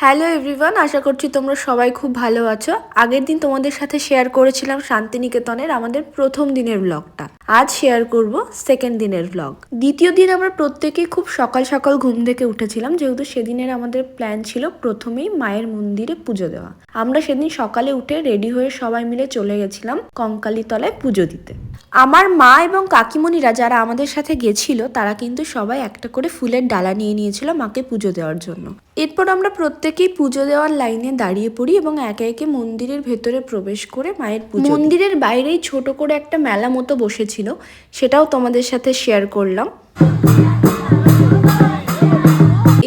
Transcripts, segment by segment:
Hello everyone, আশা করছি তোমরা সবাই খুব ভালো আছো। আগের দিন তোমাদের সাথে শেয়ার করেছিলাম শান্তিনিকেতনের আমাদের প্রথম দিনের ব্লগটা। আজ শেয়ার করব সেকেন্ড দিনের ব্লগ। দ্বিতীয় দিন আমরা প্রত্যেকেই খুব সকাল সকাল ঘুম থেকে উঠেছিলাম, যেহেতু সেদিনের আমাদের প্ল্যান ছিল প্রথমেই মায়ের মন্দিরে পুজো দেওয়া। আমরা সেদিন সকালে উঠে রেডি হয়ে সবাই মিলে চলে গেছিলাম কঙ্কালীতলায় পুজো দিতে। আমার মা এবং কাকিমণিরা যারা আমাদের সাথে গেছিল তারা কিন্তু সবাই একটা করে ফুলের ডালা নিয়ে নিয়েছিল মাকে পুজো দেওয়ার জন্য। এরপর আমরা প্রত্যেকেই পুজো দেওয়ার লাইনে দাঁড়িয়ে পড়ি এবং একে একে মন্দিরের ভেতরে প্রবেশ করে মায়ের পুজো। মন্দিরের বাইরেই ছোট করে একটা মেলা মতো বসেছিল, সেটাও তোমাদের সাথে শেয়ার করলাম।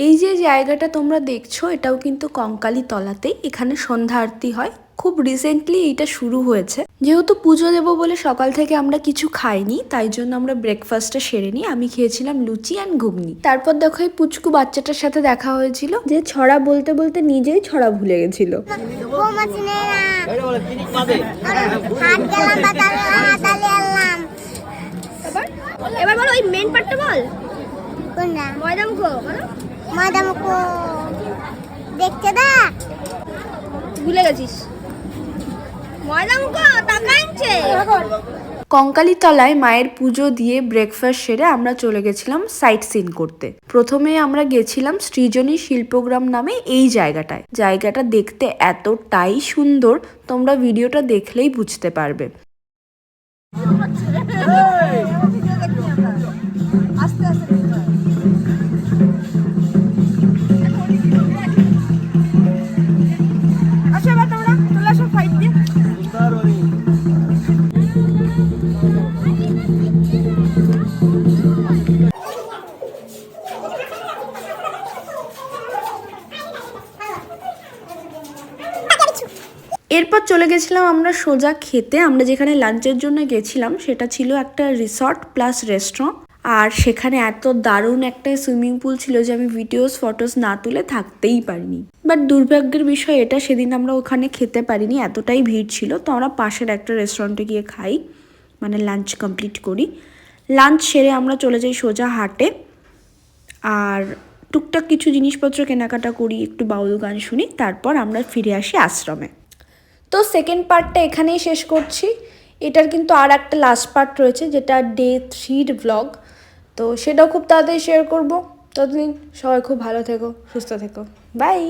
এই যে জায়গাটা তোমরা দেখছো এটাও কিন্তু কঙ্কালীতলাতেই। এখানে সন্ধ্যা আরতি হয়। খুব রিসেন্টলি এইটা শুরু হয়েছে। যেহেতু পুজো দেবো বলে সকাল থেকে আমরা কিছু খাইনি, তাই জন্য আমরা ব্রেকফাস্টটা সেরে নিই। আমি খেয়েছিলাম লুচি অ্যান্ড ঘুগনি। তারপর দেখো এই পুচকু বাচ্চাটার সাথে দেখা হয়েছিল, যে ছড়া বলতে বলতে নিজেই ছড়া ভুলে গেছিল। এবার বলো ওই মেন পার্টটা বল। কোনটা? ময়দামুখো বলো। ময়দামুখো দেখতে দা, ভুলে গেছিস। ময়দামুখো টাকা আনছে। কঙ্কালীতলায় মায়ের পুজো দিয়ে ব্রেকফাস্ট সেরে আমরা চলে গেছিলাম সাইট সিন করতে। প্রথমে আমরা গেছিলাম সৃজনী শিল্পগ্রাম নামে এই জায়গাটায়। জায়গাটা দেখতে এতটাই সুন্দর, তোমরা ভিডিওটা দেখলেই বুঝতে পারবে। এরপর চলে গেছিলাম আমরা সোজা খেতে। আমরা যেখানে লাঞ্চের জন্য গেছিলাম সেটা ছিল একটা রিসর্ট প্লাস রেস্টুরেন্ট, আর সেখানে এত দারুণ একটা সুইমিং পুল ছিল যে আমি ভিডিওস ফটোস না তুলে থাকতেই পারিনি। বাট দুর্ভাগ্যের বিষয় এটা, সেদিন আমরা ওখানে খেতে পারিনি, এতটাই ভিড় ছিল। তো আমরা পাশের একটা রেস্টুরেন্টে গিয়ে খাই, মানে লাঞ্চ কমপ্লিট করি। লাঞ্চ সেরে আমরা চলে যাই সোজা হাটে, আর টুকটাক কিছু জিনিসপত্র কেনাকাটা করি, একটু বাউল গান শুনি, তারপর আমরা ফিরে আসি আশ্রমে। তো সেকেন্ড পার্টটা এখানেই শেষ করছি। এটার কিন্তু আর একটা লাস্ট পার্ট রয়েছে, যেটা ডে 3 ব্লগ। তো সেটাও খুব তাড়াতাড়ি শেয়ার করবো। ততদিন সবাই খুব ভালো থেকো, সুস্থ থেকো, বাই।